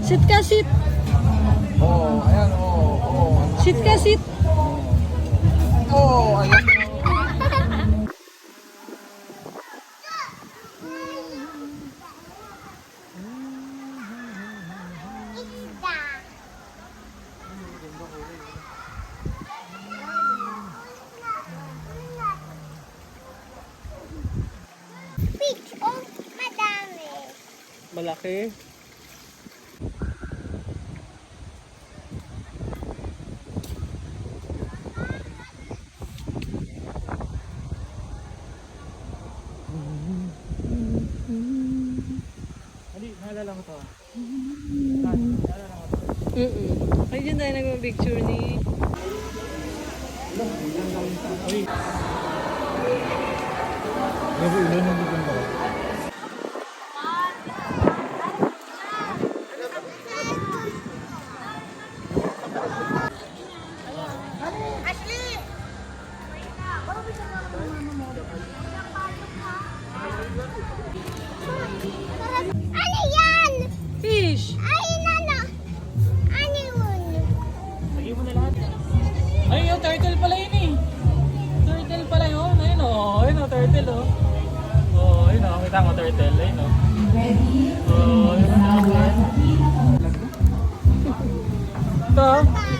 Sit ka, sit. Oo, ayan, oo. Sit ka, sit. Oo, ayan. Beach, oh, madami. Malaki. Hindi, naalala ko to. Ay, dyan tayo nagpa-picture ni... Grabe, ilan ang bigyan ba? Ashley! Ano yan? Fish! Ay, nana. Ano yun? Lagyan mo na lahat. Ay, yung turtle pala yun eh. Turtle pala yun. Ayun o. Ayun o, turtle o. Oo, ayun o. Kita mo turtle. Ayun o. Oo, ayun o. Ito.